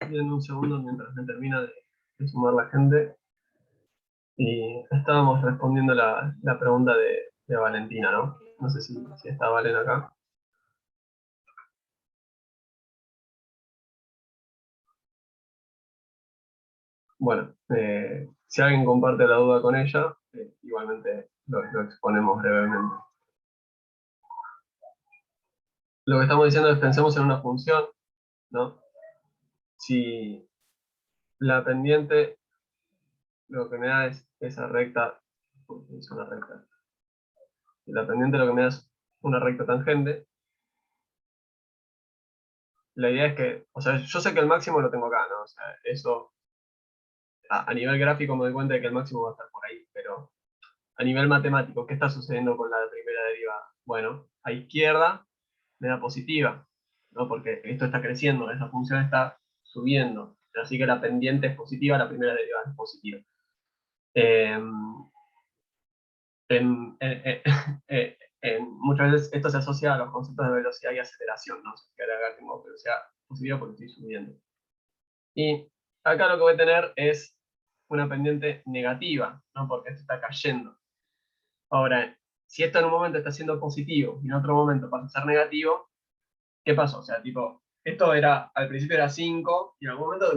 Bien, un segundo mientras me termina de sumar la gente. Y estábamos respondiendo la pregunta de Valentina, ¿no? No sé si está Valen acá. Bueno, si alguien comparte la duda con ella, igualmente lo exponemos brevemente. Lo que estamos diciendo es pensemos en una función, ¿no? Si la pendiente lo que me da es esa recta, es una recta. Si la pendiente lo que me da es una recta tangente, la idea es que, o sea, yo sé que el máximo lo tengo acá, ¿no? O sea, eso, a nivel gráfico me doy cuenta de que el máximo va a estar por ahí, pero a nivel matemático, ¿qué está sucediendo con la primera derivada? Bueno, a izquierda me da positiva, ¿no? Porque esto está creciendo, esa función está subiendo, así que la pendiente es positiva, la primera derivada es positiva. Eh, muchas veces esto se asocia a los conceptos de velocidad y aceleración, ¿no? Que ahora tengo velocidad positiva porque estoy subiendo. Y acá lo que voy a tener es una pendiente negativa, ¿no? Porque esto está cayendo. Ahora, si esto en un momento está siendo positivo y en otro momento pasa a ser negativo, ¿qué pasó? O sea, tipo, esto era, al principio era 5 y en algún momento me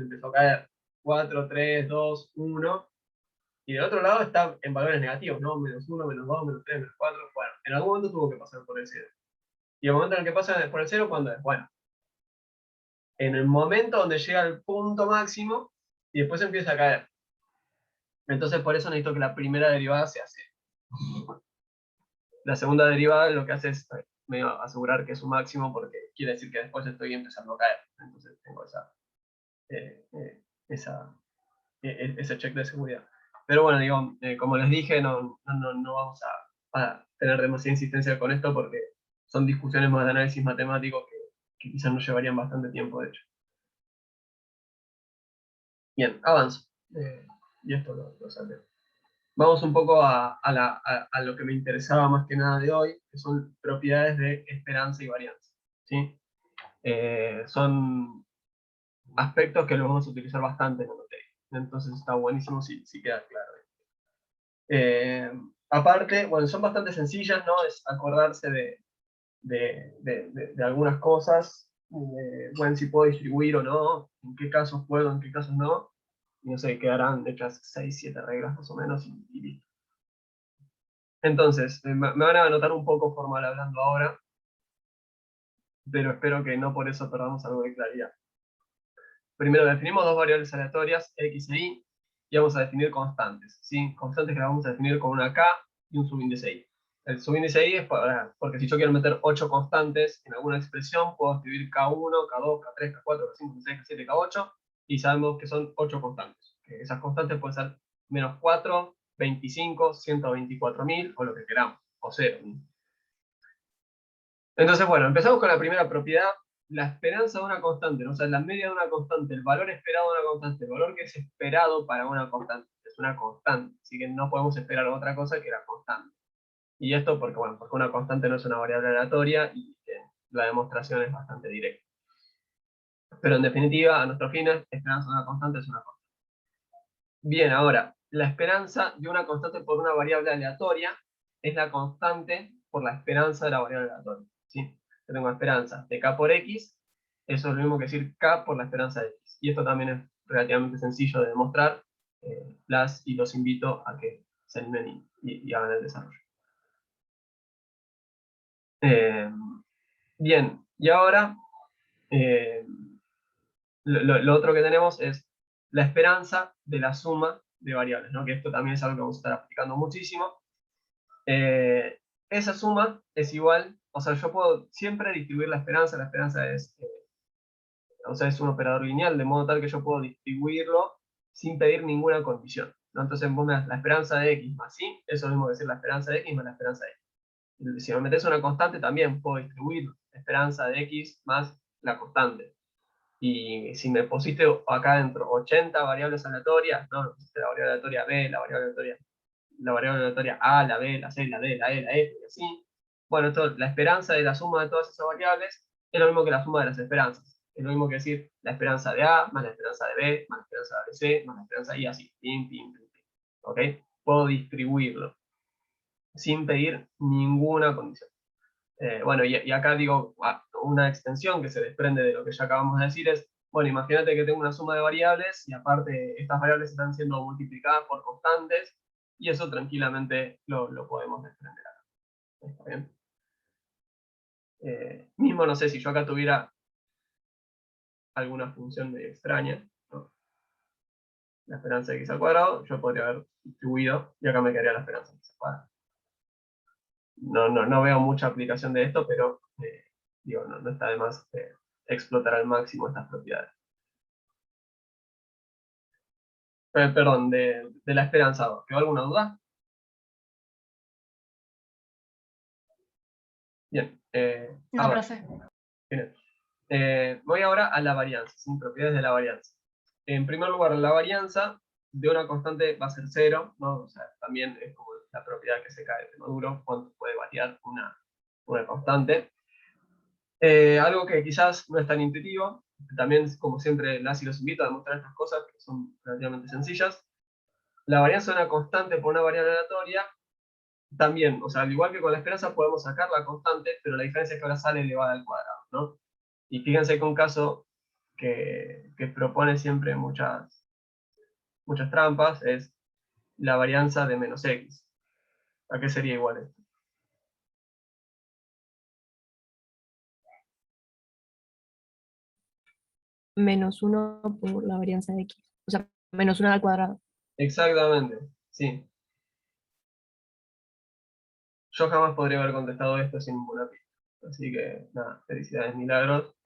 empezó a caer 4, 3, 2, 1. Y del otro lado está en valores negativos, ¿no? Menos 1, menos 2, menos 3, menos 4. Bueno, en algún momento tuvo que pasar por el 0. Y el momento en el que pasa por el 0, ¿cuándo es? Bueno, en el momento donde llega al punto máximo y después empieza a caer. Entonces por eso necesito que la primera derivada sea 0. La segunda derivada lo que hace es medio asegurar que es un máximo porque quiere decir que después estoy empezando a caer. Entonces tengo eh, eh, esa, ese check de seguridad. Pero bueno, digo, como les dije, no vamos a tener demasiada insistencia con esto porque son discusiones más de análisis matemático que quizás nos llevarían bastante tiempo, de hecho. Bien, avanzo. Y esto lo saqué. Vamos un poco a lo que me interesaba más que nada de hoy, que son propiedades de esperanza y varianza. ¿Sí? Son aspectos que los vamos a utilizar bastante en la materia. Entonces está buenísimo si queda claro. Eh, Aparte, bueno, son bastante sencillas, ¿no? Es acordarse de algunas cosas, bueno, si puedo distribuir o no, en qué casos puedo, en qué casos no, y no sé, quedarán hechas 6, 7 reglas más o menos y listo. Entonces, me van a notar un poco formal hablando ahora, pero espero que no por eso perdamos algo de claridad. Primero definimos dos variables aleatorias, x e y, y vamos a definir constantes, ¿sí? Constantes que las vamos a definir con una k y un subíndice i. El subíndice i es porque si yo quiero meter 8 constantes en alguna expresión, puedo escribir k1, k2, k3, k4, k5, k6, k7, k8, y sabemos que son 8 constantes. Que esas constantes pueden ser menos 4, 25, 124.000 o lo que queramos, o 0. Entonces, bueno, empezamos con la primera propiedad, la esperanza de una constante, ¿no? O sea, la media de una constante, el valor esperado de una constante, el valor que es esperado para una constante, es una constante, así que no podemos esperar otra cosa que la constante. Y esto porque, bueno, porque una constante no es una variable aleatoria y la demostración es bastante directa. Pero en definitiva, a nuestros fines, esperanza de una constante es una constante. Bien, ahora, la esperanza de una constante por una variable aleatoria es la constante por la esperanza de la variable aleatoria. ¿Sí? Yo tengo esperanza de k por x, eso es lo mismo que decir k por la esperanza de x. Y esto también es relativamente sencillo de demostrar, y los invito a que se animen y hagan el desarrollo. Eh, Bien, y ahora eh, lo otro que tenemos es la esperanza de la suma de variables, ¿no? Que esto también es algo que vamos a estar aplicando muchísimo. Esa suma es igual, o sea, yo puedo siempre distribuir la esperanza es, o sea, es un operador lineal, de modo tal que yo puedo distribuirlo sin pedir ninguna condición, ¿no? Entonces vos me das la esperanza de x más y, eso es lo mismo que decir la esperanza de x más la esperanza de x. Si me metes una constante, también puedo distribuir la esperanza de x más la constante. Y si me pusiste acá dentro 80 variables aleatorias, ¿no? Me pusiste la variable aleatoria b, la variable aleatoria A, la B, la C, la D, la E, la F, y así. Bueno, la esperanza de la suma de todas esas variables es lo mismo que la suma de las esperanzas. es lo mismo que decir la esperanza de A, más la esperanza de B, más la esperanza de C, más la esperanza de I, así, pim, pim, pim, pim. ¿Ok? Puedo distribuirlo sin pedir ninguna condición. Bueno, y acá digo, una extensión que se desprende de lo que ya acabamos de decir es, bueno, imagínate que tengo una suma de variables y aparte estas variables están siendo multiplicadas por constantes y eso tranquilamente lo podemos desprender acá. ¿Está bien? Mismo no sé si yo acá tuviera alguna función medio extraña, ¿no? La esperanza de x al cuadrado, yo podría haber distribuido y acá me quedaría la esperanza de x al cuadrado. No veo mucha aplicación de esto, pero digo, no está de más explotar al máximo estas propiedades. Perdón, de la esperanza. ¿Quedó alguna duda? Bien. No, profe. Bien. Voy ahora a la varianza, ¿sí? Propiedades de la varianza. En primer lugar, la varianza de una constante va a ser 0, ¿no? O sea, también es como la propiedad que se cae de Maduro, cuánto puede variar una constante. Algo que quizás no es tan intuitivo, también como siempre Lassi los invito a demostrar estas cosas que son relativamente sencillas. La varianza de una constante por una variable aleatoria, también, o sea, al igual que con la esperanza podemos sacar la constante, pero la diferencia es que ahora sale elevada al cuadrado, ¿no? Y fíjense que un caso que propone siempre muchas trampas es la varianza de menos x. ¿A qué sería igual esto? Menos 1 por la varianza de x. O sea, menos 1 al cuadrado. Exactamente, sí. Yo jamás podría haber contestado esto sin ninguna pista. Así que, nada, felicidades, milagros.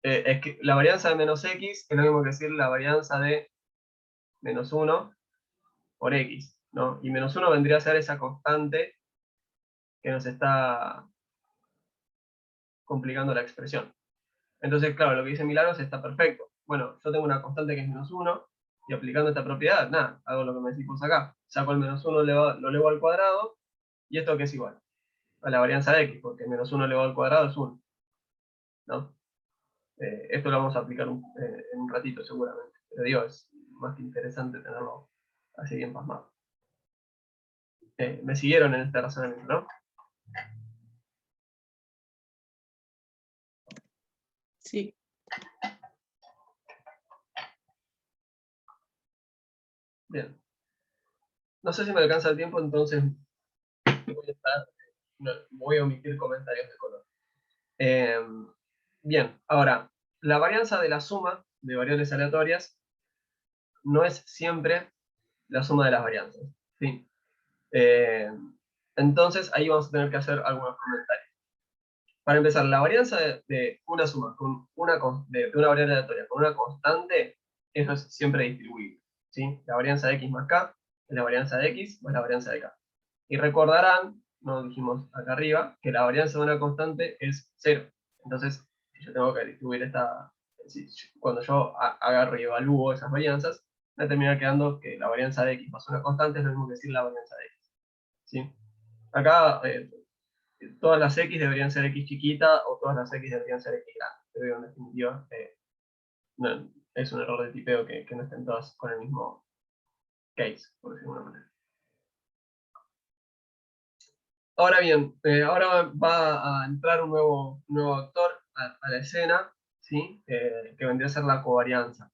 Es que la varianza de menos x es lo mismo que decir la varianza de menos 1 por x, ¿no? Y menos 1 vendría a ser esa constante que nos está complicando la expresión. Entonces, claro, lo que dice Milagros está perfecto. Bueno, yo tengo una constante que es menos 1, y aplicando esta propiedad, nada, hago lo que me decimos acá. Saco el menos 1, lo elevo al cuadrado, y esto que es igual a la varianza de x, porque menos 1 elevado al cuadrado es 1, ¿no? Esto lo vamos a aplicar en un ratito seguramente, pero digo, es más que interesante tenerlo así bien pasmado. Me siguieron en este razonamiento, ¿no? Sí. Bien. No sé si me alcanza el tiempo, entonces voy a omitir comentarios de color. Bien, ahora, la varianza de la suma de variables aleatorias no es siempre la suma de las varianzas, ¿sí? Entonces ahí vamos a tener que hacer algunos comentarios. Para empezar, la varianza de una suma con de una variable aleatoria con una constante, eso es siempre distribuible, ¿sí? La varianza de x más k es la varianza de x más la varianza de k. Y recordarán, no dijimos acá arriba, que la varianza de una constante es 0. Entonces, si yo tengo que distribuir cuando yo agarro y evalúo esas varianzas, me termina quedando que la varianza de x más una constante es lo mismo que decir la varianza de x, ¿sí? Acá todas las x deberían ser x chiquita o todas las x deberían ser x grande. Pero en definitiva, no, es un error de tipeo que no estén todas con el mismo case, por decirlo de alguna manera. Ahora bien, ahora va a entrar un nuevo actor a la escena, ¿sí? Que vendría a ser la covarianza.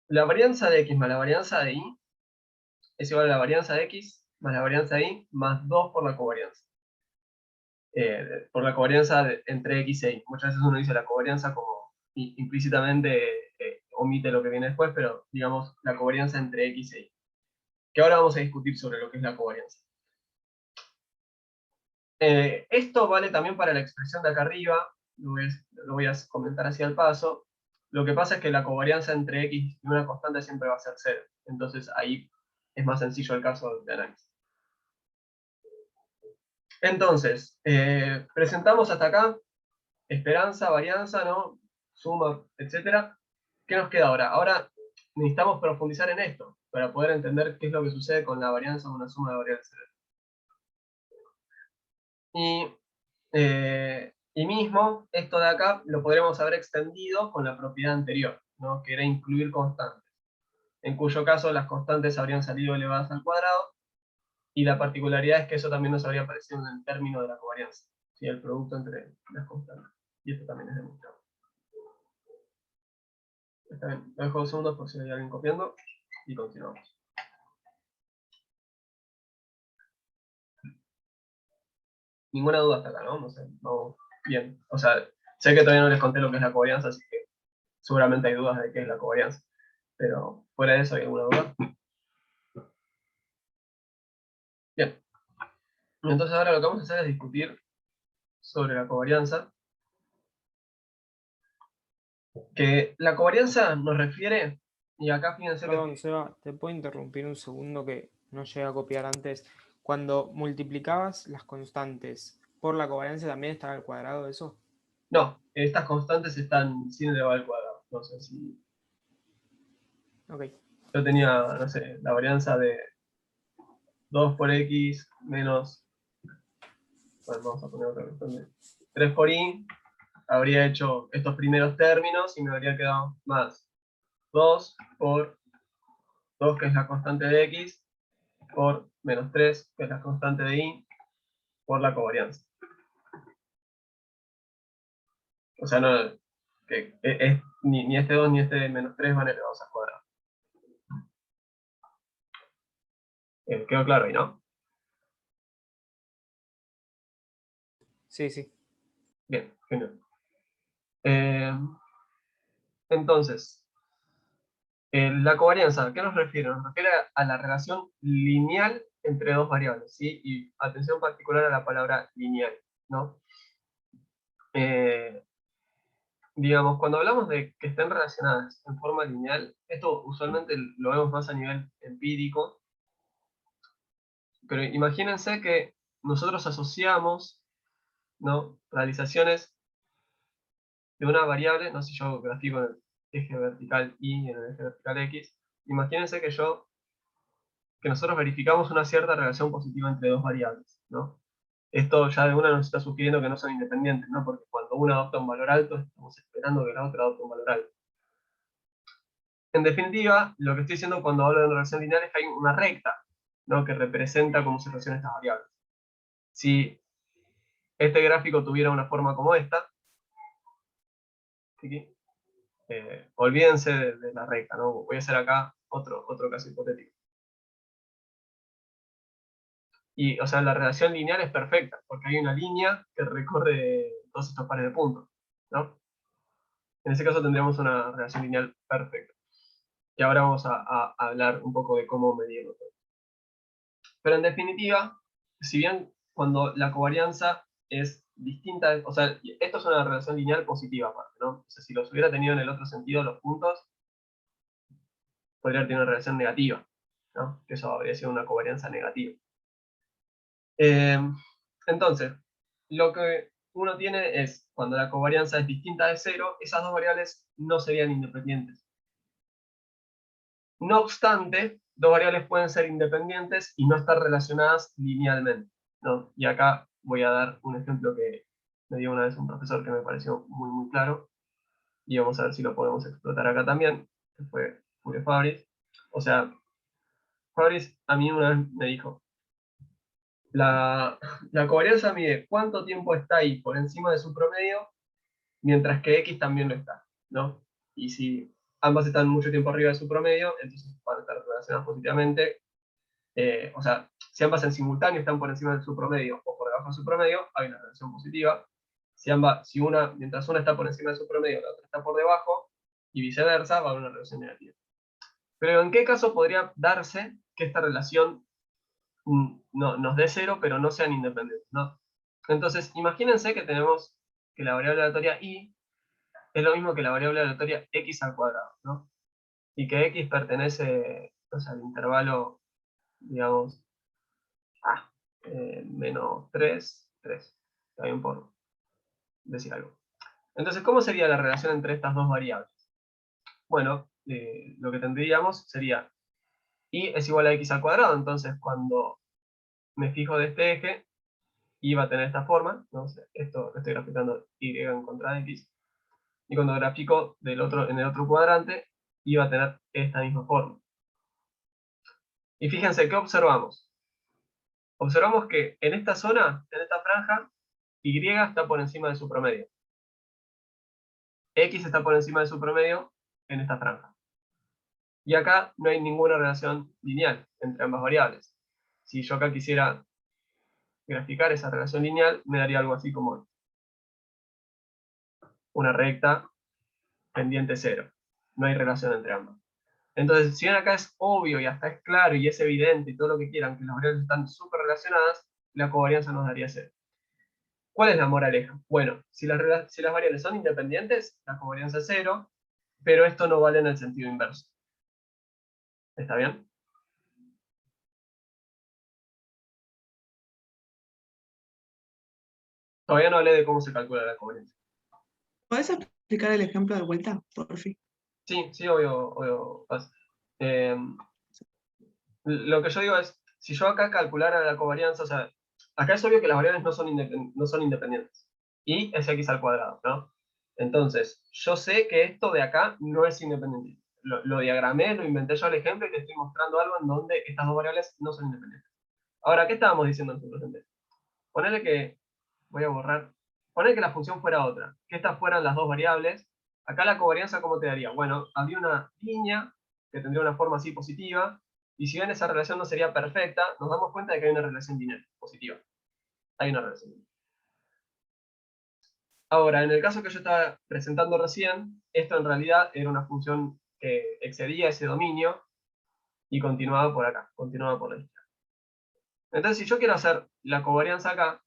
La varianza de x más la varianza de y es igual a la varianza de x más la varianza de y más 2 por la covarianza. Por la covarianza entre x e y. Muchas veces uno dice la covarianza como implícitamente omite lo que viene después, pero digamos la covarianza entre x e y. Que ahora vamos a discutir sobre lo que es la covarianza. Esto vale también para la expresión de acá arriba, lo voy a comentar así al paso. Lo que pasa es que la covarianza entre x y una constante siempre va a ser 0. Entonces ahí es más sencillo el caso de análisis. Entonces, presentamos hasta acá esperanza, varianza, ¿no? Suma, etc. ¿Qué nos queda ahora? Ahora necesitamos profundizar en esto para poder entender qué es lo que sucede con la varianza de una suma de variables. Y Y mismo, esto de acá lo podríamos haber extendido con la propiedad anterior, ¿no? Que era incluir constantes, en cuyo caso las constantes habrían salido elevadas al cuadrado, y la particularidad es que eso también nos habría aparecido en el término de la covarianza, ¿sí? El producto entre las constantes. Y esto también es demostrado. Está bien, lo dejo 2 segundos por si hay alguien copiando, y continuamos. Ninguna duda hasta acá, ¿no? No sé, vamos bien. O sea, sé que todavía no les conté lo que es la covarianza, así que seguramente hay dudas de qué es la covarianza. Pero fuera de eso, ¿hay alguna duda? Bien. Entonces ahora lo que vamos a hacer es discutir sobre la covarianza. Que la covarianza nos refiere, y acá fíjense que... Perdón, Seba, ¿te puedo interrumpir un segundo que no llegué a copiar antes? Cuando multiplicabas las constantes por la covarianza, ¿también estaba al cuadrado eso? No, estas constantes están sin elevado al cuadrado. No sé si... Ok. Yo tenía, no sé, la varianza de 2 por x menos... Bueno, vamos a poner otra cuestión de 3 por y. Habría hecho estos primeros términos y me habría quedado más 2 por 2, que es la constante de x, por menos 3, que es la constante de y, por la covarianza. O sea, no, ni este 2 ni este menos 3 van elevados al cuadrado. ¿Quedó claro ahí, no? Sí, sí. Bien, genial. Entonces, la covarianza, ¿a qué nos refiere? Nos refiere a la relación lineal entre dos variables, ¿sí? Y atención particular a la palabra lineal, ¿no? Digamos, cuando hablamos de que estén relacionadas en forma lineal, esto usualmente lo vemos más a nivel empírico, pero imagínense que nosotros asociamos, ¿no? Realizaciones de una variable, no sé si yo grafico en el eje vertical y en el eje vertical x, imagínense que nosotros verificamos una cierta relación positiva entre dos variables, ¿no? Esto ya de una nos está sugiriendo que no son independientes, ¿no? Porque cuando una adopta un valor alto, estamos esperando que la otra adopte un valor alto. En definitiva, lo que estoy diciendo cuando hablo de una relación lineal es que hay una recta, ¿no? Que representa cómo se relacionan estas variables. Si este gráfico tuviera una forma como esta, ¿sí? Olvídense de la recta, ¿no? Voy a hacer acá otro caso hipotético. Y, o sea, la relación lineal es perfecta, porque hay una línea que recorre todos estos pares de puntos, ¿no? En ese caso tendríamos una relación lineal perfecta. Y ahora vamos a hablar un poco de cómo medirlo todo. Pero en definitiva, si bien cuando la covarianza es distinta, o sea, esto es una relación lineal positiva aparte, ¿no? O sea, si los hubiera tenido en el otro sentido los puntos, podría haber tenido una relación negativa, ¿no? Que eso habría sido una covarianza negativa. Entonces, lo que uno tiene es, cuando la covarianza es distinta de 0, esas dos variables no serían independientes. No obstante, dos variables pueden ser independientes y no estar relacionadas linealmente, ¿no? Y acá voy a dar un ejemplo que me dio una vez un profesor que me pareció muy, muy claro, y vamos a ver si lo podemos explotar acá también, que fue Julio Fabris. O sea, Fabris a mí una vez me dijo, la covarianza mide cuánto tiempo está ahí por encima de su promedio, mientras que X también lo está, ¿no? Y si ambas están mucho tiempo arriba de su promedio, entonces van a estar relacionadas positivamente. O sea, si ambas en simultáneo están por encima de su promedio o por debajo de su promedio, hay una relación positiva. Mientras una está por encima de su promedio, la otra está por debajo, y viceversa, va a haber una relación negativa. Pero ¿en qué caso podría darse que esta relación no, nos dé cero, pero no sean independientes, ¿no? Entonces, imagínense que tenemos que la variable aleatoria y es lo mismo que la variable aleatoria x al cuadrado, ¿no? Y que x pertenece, o sea, al intervalo, digamos, menos 3, 3. Está bien por decir algo. Entonces, ¿cómo sería la relación entre estas dos variables? Bueno, lo que tendríamos sería y es igual a x al cuadrado, entonces cuando me fijo de este eje, y va a tener esta forma, ¿no? O sea, esto lo estoy graficando y en contra de x, y cuando grafico en el otro cuadrante, y va a tener esta misma forma. Y fíjense, ¿qué observamos? Observamos que en esta zona, en esta franja, y está por encima de su promedio. X está por encima de su promedio en esta franja. Y acá no hay ninguna relación lineal entre ambas variables. Si yo acá quisiera graficar esa relación lineal, me daría algo así como una recta pendiente 0. No hay relación entre ambas. Entonces, si bien acá es obvio y hasta es claro y es evidente y todo lo que quieran que las variables están súper relacionadas, la covarianza nos daría 0. ¿Cuál es la moraleja? Bueno, si las variables son independientes, la covarianza es 0, pero esto no vale en el sentido inverso. ¿Está bien? Todavía no hablé de cómo se calcula la covarianza. ¿Puedes explicar el ejemplo de vuelta, por fin? Sí, obvio. Lo que yo digo es, si yo acá calculara la covarianza, o sea, acá es obvio que las variables no son independientes. Y es x al cuadrado, ¿no? Entonces, yo sé que esto de acá no es independiente. Lo diagramé, lo inventé yo el ejemplo y te estoy mostrando algo en donde estas dos variables no son independientes. Ahora, ¿qué estábamos diciendo nosotros antes? Ponele que, voy a borrar, ponele que la función fuera otra, que estas fueran las dos variables. Acá la covarianza, ¿cómo te daría? Bueno, habría una línea que tendría una forma así positiva, y si bien esa relación no sería perfecta, nos damos cuenta de que hay una relación lineal positiva. Hay una relación lineal. Ahora, en el caso que yo estaba presentando recién, esto en realidad era una función que excedía ese dominio y continuaba por acá, continuaba por la izquierda. Entonces, si yo quiero hacer la covarianza acá,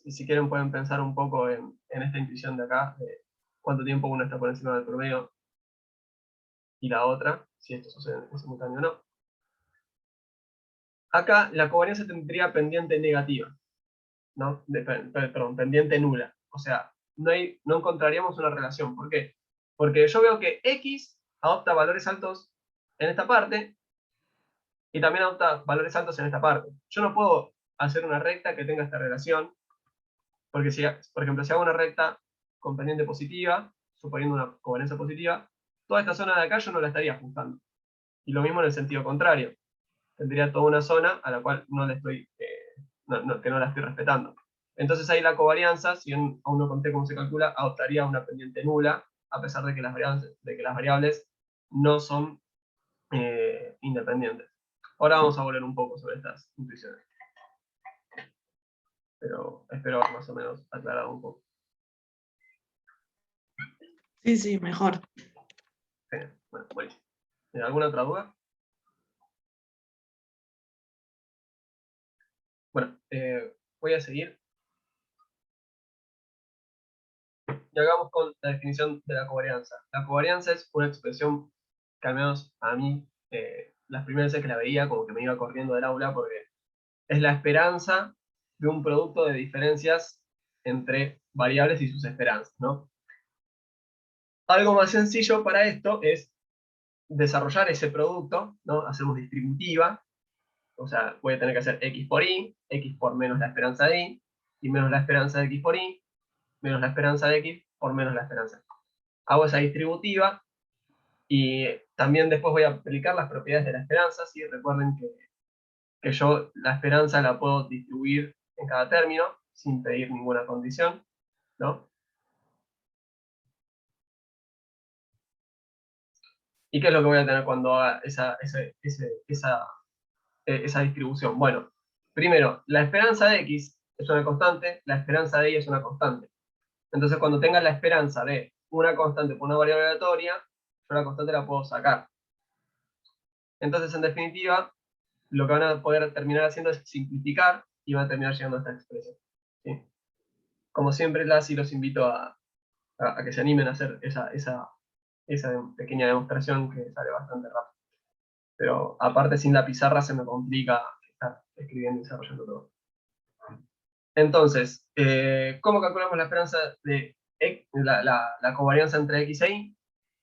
y si quieren pueden pensar un poco en esta intuición de acá, de cuánto tiempo uno está por encima del promedio y la otra, si esto sucede en simultáneo o no. Acá la covarianza tendría pendiente negativa, ¿no? Perdón, pendiente nula. O sea, no encontraríamos una relación. ¿Por qué? Porque yo veo que x adopta valores altos en esta parte y también adopta valores altos en esta parte. Yo no puedo hacer una recta que tenga esta relación, porque si, por ejemplo, si hago una recta con pendiente positiva, suponiendo una covarianza positiva, toda esta zona de acá yo no la estaría ajustando. Y lo mismo en el sentido contrario. Tendría toda una zona a la cual no la estoy, que no la estoy respetando. Entonces ahí la covarianza, si aún no conté cómo se calcula, adoptaría una pendiente nula, a pesar de que las variables no son independientes. Ahora vamos a volver un poco sobre estas intuiciones. Pero espero haber más o menos aclarado un poco. Sí, mejor. Genial. Bueno, buenísimo. ¿Alguna otra duda? Bueno, voy a seguir. Y hagamos con la definición de la covarianza. La covarianza es una expresión que al menos a mí, las primeras veces que la veía, como que me iba corriendo del aula, porque es la esperanza de un producto de diferencias entre variables y sus esperanzas, ¿no? Algo más sencillo para esto es desarrollar ese producto, ¿no? Hacemos distributiva, o sea, voy a tener que hacer x por y, x por menos la esperanza de y menos la esperanza de x por y, menos la esperanza de x por menos la esperanza de y. Hago esa distributiva y también después voy a aplicar las propiedades de la esperanza, ¿sí? Recuerden que yo la esperanza la puedo distribuir en cada término sin pedir ninguna condición, ¿no? ¿Y qué es lo que voy a tener cuando haga esa distribución? Bueno, primero, la esperanza de x es una constante, la esperanza de y es una constante. Entonces, cuando tenga la esperanza de una constante por una variable aleatoria, yo la constante la puedo sacar. Entonces, en definitiva, lo que van a poder terminar haciendo es simplificar y van a terminar llegando a esta expresión. ¿Sí? Como siempre, y los invito a que se animen a hacer esa pequeña demostración que sale bastante rápido. Pero aparte, sin la pizarra se me complica estar escribiendo y desarrollando todo. Entonces, ¿cómo calculamos la esperanza de la covarianza entre x e y?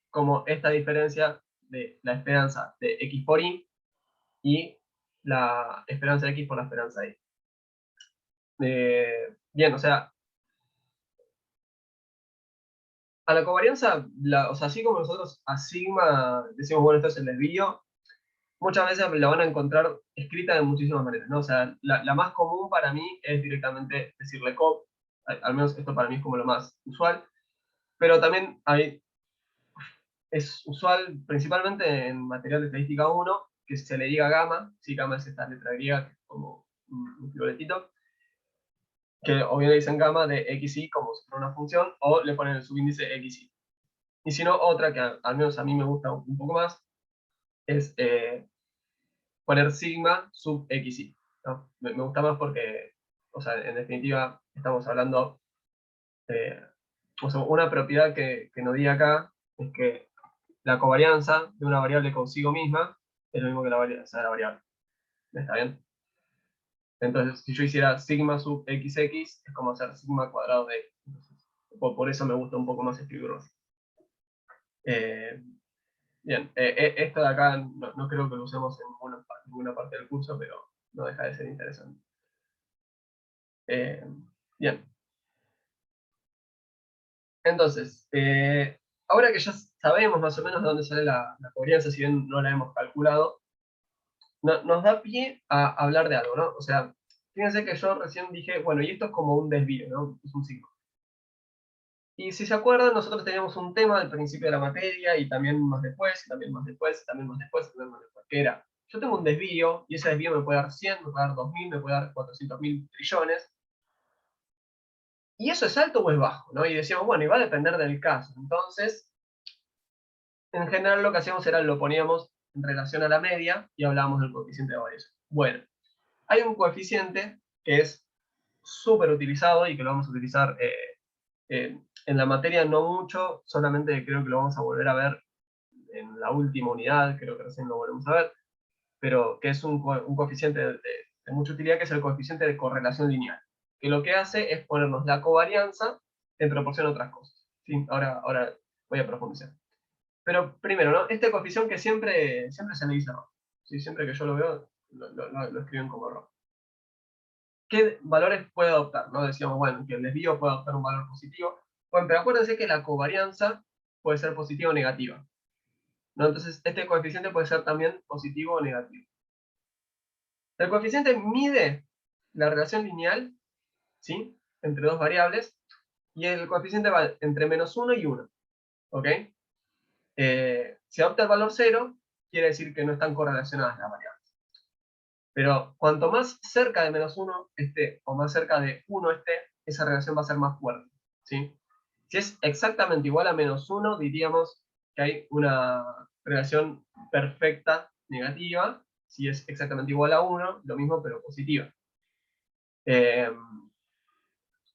Como esta diferencia de la esperanza de x por y la esperanza de x por la esperanza de y. Bien, o sea, a la covarianza, o sea, así como nosotros a sigma decimos, bueno, esto es el desvío, muchas veces la van a encontrar escrita de muchísimas maneras, ¿no? O sea, la más común para mí es directamente decirle cop, al menos esto para mí es como lo más usual, pero también es usual, principalmente en material de estadística 1, que se le diga gamma, si gamma es esta letra griega, que es como un fioletito, que o bien le dicen gamma de xy como si fuera una función, o le ponen el subíndice xy. Y si no, otra que al menos a mí me gusta un poco más, es poner sigma sub xy, ¿no? Me gusta más porque, o sea, en definitiva, estamos hablando, o sea, una propiedad que no di acá es que la covarianza de una variable consigo misma es lo mismo que la varianza de la variable. ¿Está bien? Entonces, si yo hiciera sigma sub xx, es como hacer sigma cuadrado de x. Entonces, por eso me gusta un poco más escribirlo así. Bien, esto de acá no creo que lo usemos en ninguna parte del curso, pero no deja de ser interesante. Bien. Entonces, ahora que ya sabemos más o menos de dónde sale la covarianza, si bien no la hemos calculado, nos da pie a hablar de algo, ¿no? O sea, fíjense que yo recién dije, bueno, y esto es como un desvío, ¿no? Es un signo. Y si se acuerdan, nosotros teníamos un tema al principio de la materia, y también más después, y también más después, y también más después, y también más después, que era, yo tengo un desvío, y ese desvío me puede dar 100, me puede dar 2000, me puede dar 400.000 trillones, y eso es alto o es bajo, ¿no? Y decíamos, bueno, y va a depender del caso. Entonces, en general lo que hacíamos era lo poníamos en relación a la media, y hablábamos del coeficiente de variación. Bueno, hay un coeficiente que es súper utilizado, y que lo vamos a utilizar en la materia no mucho, solamente creo que lo vamos a volver a ver en la última unidad, creo que recién lo volvemos a ver, pero que es un coeficiente de mucha utilidad, que es el coeficiente de correlación lineal, que lo que hace es ponernos la covarianza en proporción a otras cosas. ¿Sí? Ahora voy a profundizar. Pero primero, ¿no? Este coeficiente que siempre se le dice rojo. ¿Sí? Siempre que yo lo veo, lo escriben como rojo. ¿Qué valores puede adoptar? ¿No? Decíamos, bueno, que el desvío puede adoptar un valor positivo. Bueno, pero acuérdense que la covarianza puede ser positiva o negativa, ¿no? Entonces, este coeficiente puede ser también positivo o negativo. El coeficiente mide la relación lineal, ¿sí? Entre dos variables, y el coeficiente va entre -1 y 1, ¿ok? Si adopta el valor 0, quiere decir que no están correlacionadas las variables. Pero cuanto más cerca de -1 esté, o más cerca de 1 esté, esa relación va a ser más fuerte, ¿sí? Si es exactamente igual a -1, diríamos que hay una relación perfecta negativa. Si es exactamente igual a 1, lo mismo pero positiva.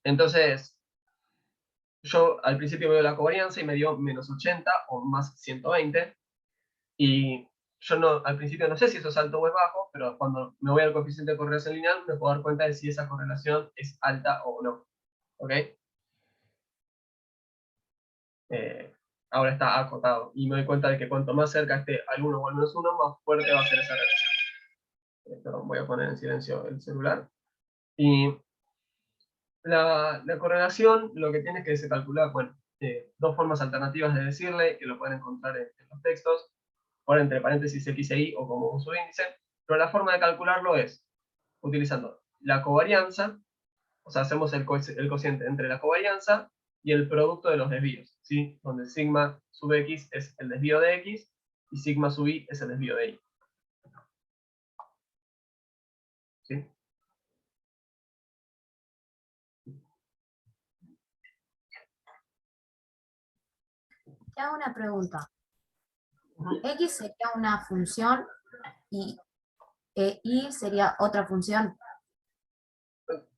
Entonces, yo al principio veo la covarianza y me dio -80 o más 120. Y yo al principio no sé si eso es alto o es bajo, pero cuando me voy al coeficiente de correlación lineal me puedo dar cuenta de si esa correlación es alta o no. ¿Ok? Ahora está acotado. Y me doy cuenta de que cuanto más cerca esté al 1 o al -1, más fuerte va a ser esa relación. Esto voy a poner en silencio el celular. Y la correlación lo que tiene es que se calcula, bueno, dos formas alternativas de decirle, que lo pueden encontrar en los textos, por entre paréntesis x e y o como un subíndice, pero la forma de calcularlo es utilizando la covarianza, o sea, hacemos el cociente entre la covarianza y el producto de los desvíos, ¿sí? Donde sigma sub x es el desvío de x y sigma sub y es el desvío de y. ¿Sí? Te hago una pregunta. X sería una función y y sería otra función.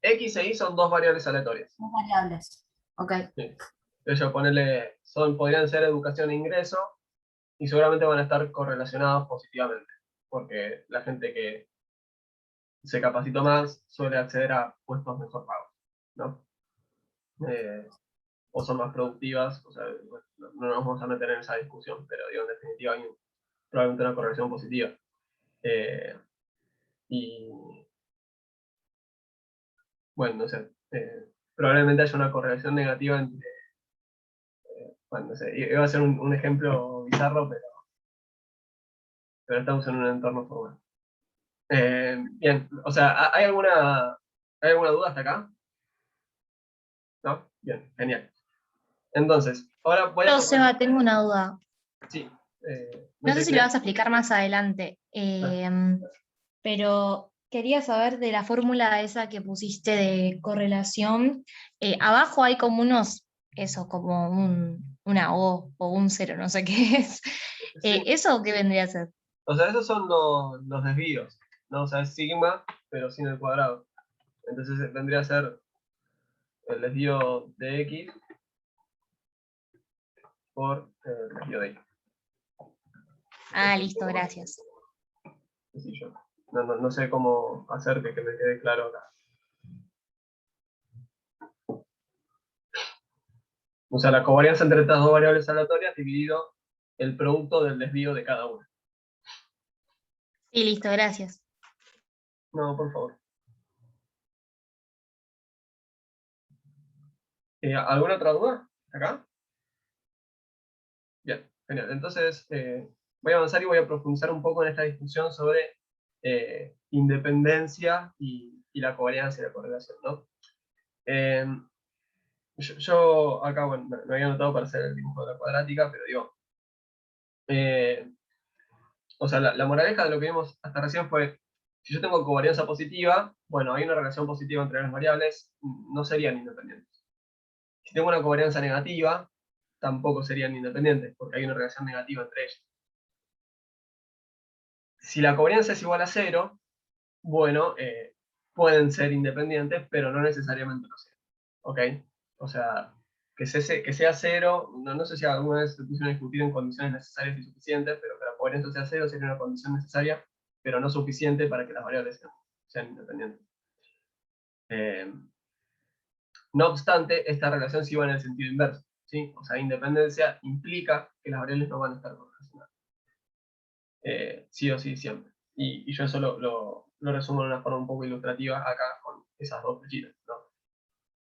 X e y son dos variables aleatorias. Dos variables. Ok. Sí. Ellos podrían ser educación e ingreso, y seguramente van a estar correlacionados positivamente, porque la gente que se capacitó más suele acceder a puestos mejor pagos, ¿no? O son más productivas, o sea, no nos vamos a meter en esa discusión, pero digo, en definitiva hay probablemente una correlación positiva. Y bueno, no sé, probablemente haya una correlación negativa entre, bueno, no sé, iba a ser un ejemplo bizarro, pero estamos en un entorno formal. Bien, o sea, ¿hay alguna duda hasta acá? ¿No? Bien, genial. Entonces, ahora voy a... Pero, Seba, tengo una duda. Sí. No sé si lo qué. vas a explicar más adelante, pero quería saber de la fórmula esa que pusiste de correlación. Abajo hay como unos, eso, como una O o un cero, no sé qué es. Sí. ¿Eso qué vendría a ser? O sea, esos son los desvíos, ¿no? O sea, es sigma, pero sin el cuadrado. Entonces vendría a ser el desvío de x por el desvío de y. Ah, listo, gracias. Sencillo. No sé cómo hacer que me quede claro acá. O sea, la covarianza entre estas dos variables aleatorias dividido el producto del desvío de cada una. Sí, listo, gracias. No, por favor. ¿Alguna otra duda? ¿Acá? Bien, genial. Entonces, voy a avanzar y voy a profundizar un poco en esta discusión sobre independencia y la covarianza y la correlación, ¿no? Yo acá, bueno, me había anotado para hacer el dibujo de la cuadrática, pero digo, o sea, la moraleja de lo que vimos hasta recién fue, si yo tengo covarianza positiva, bueno, hay una relación positiva entre las variables, no serían independientes. Si tengo una covarianza negativa, tampoco serían independientes, porque hay una relación negativa entre ellas. Si la covarianza es igual a 0, bueno, pueden ser independientes, pero no necesariamente lo sean. ¿Ok? O sea, que sea 0, no sé si alguna vez se pusieron a discutir en condiciones necesarias y suficientes, pero que la covarianza sea 0 sería una condición necesaria, pero no suficiente para que las variables sean independientes. No obstante, esta relación sí va en el sentido inverso, ¿sí? O sea, independencia implica que las variables no van a estar correlacionadas. Sí o sí, siempre. Y yo eso lo resumo de una forma un poco ilustrativa acá con esas dos flechitas, ¿no?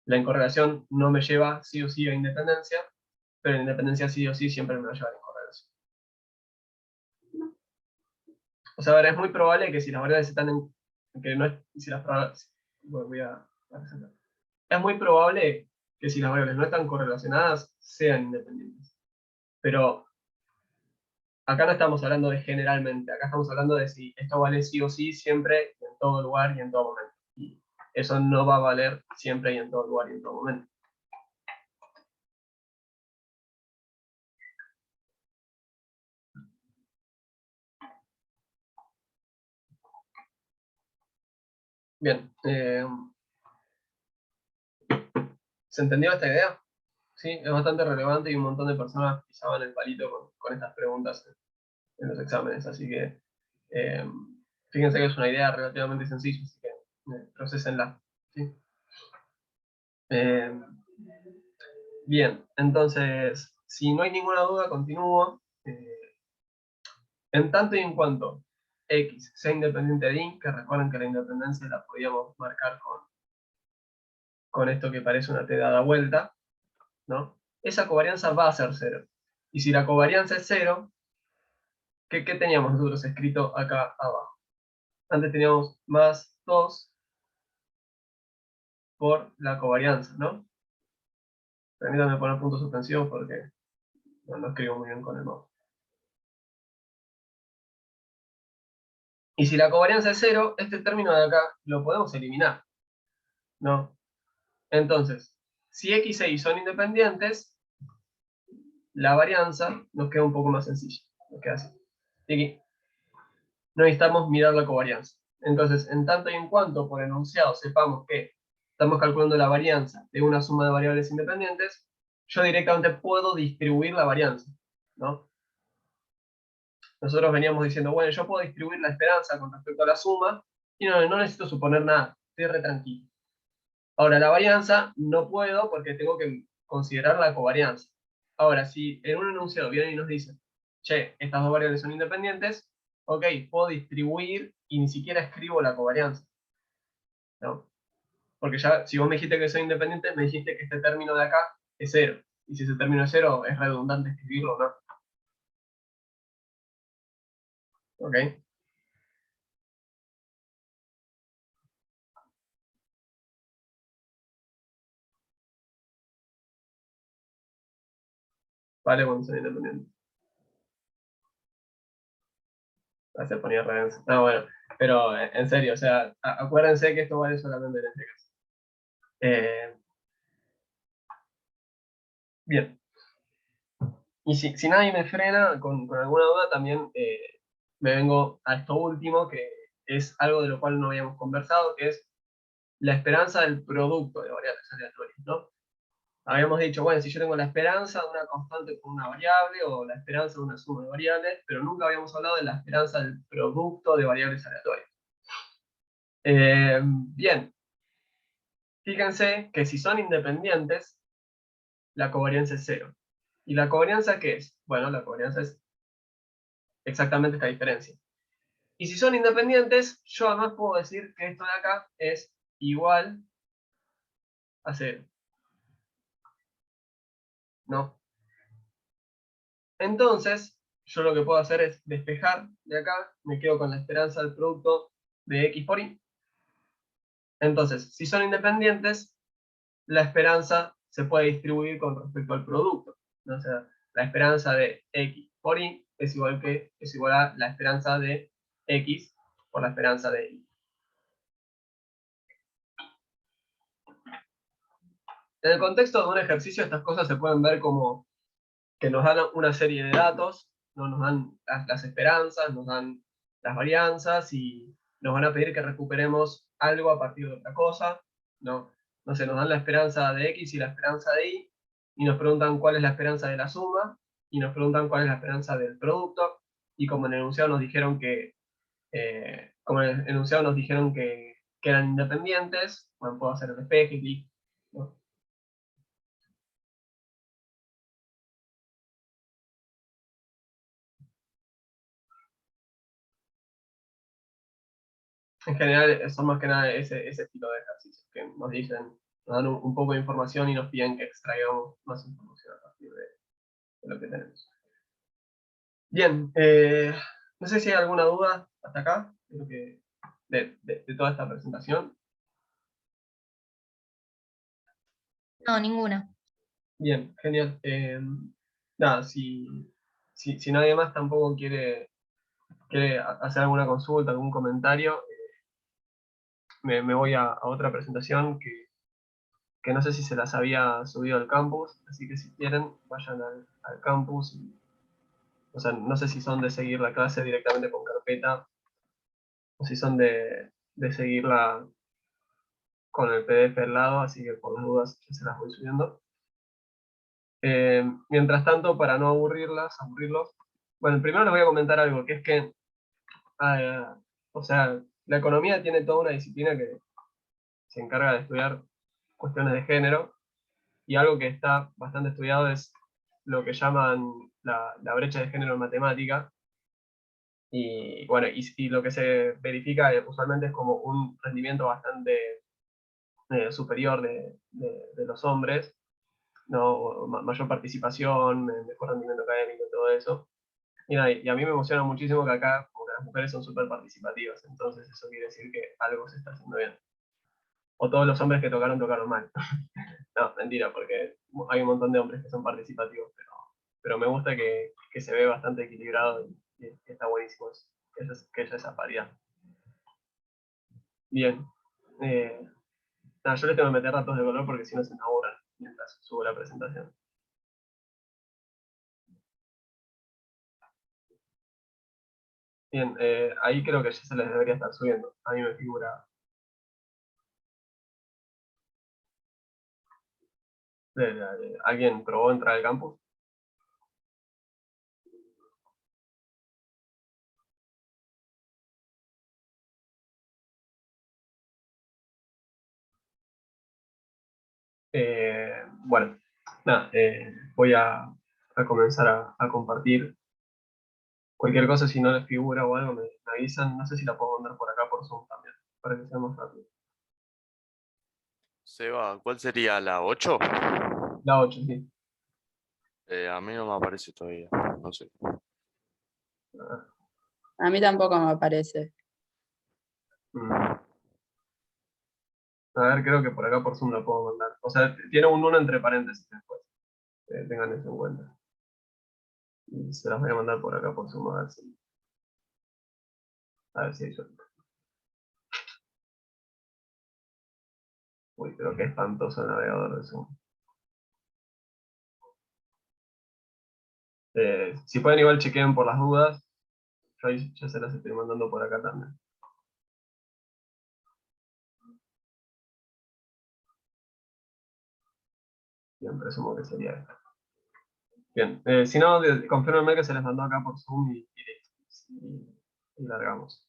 La incorrelación no me lleva sí o sí a independencia, pero la independencia sí o sí siempre me va a llevar a incorrelación. O sea, ahora es muy probable que si las variables están en... que no es... si las voy a presentar. Es muy probable que si las variables no están correlacionadas, sean independientes. Pero acá no estamos hablando de generalmente, acá estamos hablando de si esto vale sí o sí, siempre, en todo lugar y en todo momento. Y eso no va a valer siempre y en todo lugar y en todo momento. Bien, ¿se entendió esta idea? Sí, es bastante relevante y un montón de personas pisaban el palito con estas preguntas en los exámenes, así que fíjense que es una idea relativamente sencilla, así que procesenla. ¿Sí? Bien, entonces, si no hay ninguna duda, continúo. En tanto y en cuanto X sea independiente de Y, que recuerden que la independencia la podíamos marcar con esto que parece una T dada vuelta, ¿no? Esa covarianza va a ser 0. Y si la covarianza es 0, ¿qué teníamos nosotros escrito acá abajo? Antes teníamos más 2 por la covarianza, ¿no? Permítanme poner puntos suspensivos porque no escribo muy bien con el mouse. Y si la covarianza es 0, este término de acá lo podemos eliminar, ¿no? Entonces, si X e Y son independientes, la varianza nos queda un poco más sencilla. Nos queda así. Y aquí no necesitamos mirar la covarianza. Entonces, en tanto y en cuanto por enunciado sepamos que estamos calculando la varianza de una suma de variables independientes, yo directamente puedo distribuir la varianza, ¿no? Nosotros veníamos diciendo, bueno, yo puedo distribuir la esperanza con respecto a la suma y no necesito suponer nada, estoy re tranquilo. Ahora, la varianza no puedo porque tengo que considerar la covarianza. Ahora, si en un enunciado vienen y nos dicen, che, estas dos variables son independientes, ok, puedo distribuir y ni siquiera escribo la covarianza, ¿no? Porque ya, si vos me dijiste que soy independiente, me dijiste que este término de acá es 0. Y si ese término es 0, es redundante escribirlo, ¿no? ¿Ok? Vale cuando soy independiente. Se ponía redensa. No, bueno, pero en serio, o sea, acuérdense que esto vale solamente en este caso. Bien. Y si nadie me frena con alguna duda, también me vengo a esto último, que es algo de lo cual no habíamos conversado, que es la esperanza del producto de variables aleatorias, ¿no? Habíamos dicho, bueno, si yo tengo la esperanza de una constante con una variable, o la esperanza de una suma de variables, pero nunca habíamos hablado de la esperanza del producto de variables aleatorias. Bien. Fíjense que si son independientes, la covarianza es 0. ¿Y la covarianza qué es? Bueno, la covarianza es exactamente esta diferencia. Y si son independientes, yo además puedo decir que esto de acá es igual a 0. ¿No? Entonces, yo lo que puedo hacer es despejar de acá, me quedo con la esperanza del producto de x por y. Entonces, si son independientes, la esperanza se puede distribuir con respecto al producto, ¿no? O sea, la esperanza de x por y es igual a la esperanza de x por la esperanza de y. En el contexto de un ejercicio, estas cosas se pueden ver como que nos dan una serie de datos, ¿no? Nos dan las esperanzas, nos dan las varianzas y nos van a pedir que recuperemos algo a partir de otra cosa, ¿no? No sé, nos dan la esperanza de x y la esperanza de y, y nos preguntan cuál es la esperanza de la suma, y nos preguntan cuál es la esperanza del producto, y como en el enunciado nos dijeron que, que eran independientes, bueno, puedo hacer el despeje, clic, ¿no? En general, son más que nada ese estilo de ejercicios que nos dicen, nos dan un poco de información y nos piden que extraigamos más información a partir de lo que tenemos. Bien, no sé si hay alguna duda hasta acá de toda esta presentación. No, ninguna. Bien, genial. Nada, si nadie más tampoco quiere hacer alguna consulta, algún comentario, me voy a otra presentación que no sé si se las había subido al campus, así que si quieren, vayan al campus. O sea, no sé si son de seguir la clase directamente con carpeta, o si son de seguirla con el PDF al lado, así que por las dudas ya se las voy subiendo. Mientras tanto, para no aburrirlos, bueno, primero les voy a comentar algo, que es que, o sea, la economía tiene toda una disciplina que se encarga de estudiar cuestiones de género, y algo que está bastante estudiado es lo que llaman la brecha de género en matemática. Y bueno, y lo que se verifica usualmente es como un rendimiento bastante superior de los hombres, ¿no? Mayor participación, mejor rendimiento académico y todo eso. Y, nada, y a mí me emociona muchísimo que acá como que las mujeres son súper participativas, entonces eso quiere decir que algo se está haciendo bien. O todos los hombres que tocaron mal. No, mentira, porque hay un montón de hombres que son participativos, pero me gusta que se ve bastante equilibrado y está buenísimo que haya esa paridad. Bien. Nada, yo les tengo que meter datos de color porque si no se me aburren mientras subo la presentación. Bien, ahí creo que ya se les debería estar subiendo. A mí me figura. ¿Alguien probó entrar al campus? Bueno, nada, voy a comenzar a compartir. Cualquier cosa, si no les figura o algo, me avisan. No sé si la puedo mandar por acá por Zoom también, para que sea más rápido. Seba, ¿cuál sería la 8? La 8, sí. A mí no me aparece todavía, no sé. A mí tampoco me aparece. Mm. A ver, creo que por acá por Zoom lo puedo mandar. O sea, tiene un 1 entre paréntesis después. Tengan eso en cuenta. Y se las voy a mandar por acá por Zoom a ver si hay suerte. Uy, pero qué espantoso el navegador de Zoom. Si pueden igual chequeen por las dudas. Yo ahí ya se las estoy mandando por acá también. Bien, presumo que sería esta. Bien, si no, confírmenme que se les mandó acá por Zoom y largamos.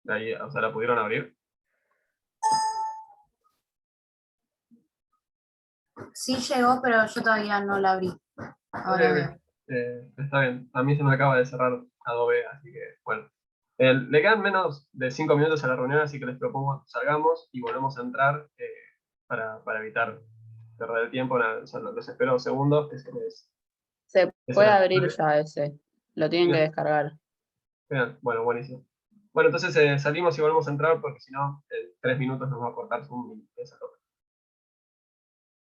De ahí, o sea, ¿la pudieron abrir? Sí llegó, pero yo todavía no la abrí. Ahora Ok, veo. ok. Está bien. A mí se me acaba de cerrar Adobe, así que, bueno. Le quedan menos de 5 minutos a la reunión, así que les propongo que salgamos y volvemos a entrar para evitar perder el tiempo. Nada, o sea, los espero segundos que se les... Se que se puede les- abrir ya ese. Lo tienen que descargar. Bien, bueno, buenísimo. Bueno, entonces salimos y volvemos a entrar porque si no, en 3 minutos nos va a cortar Zoom y eso es lo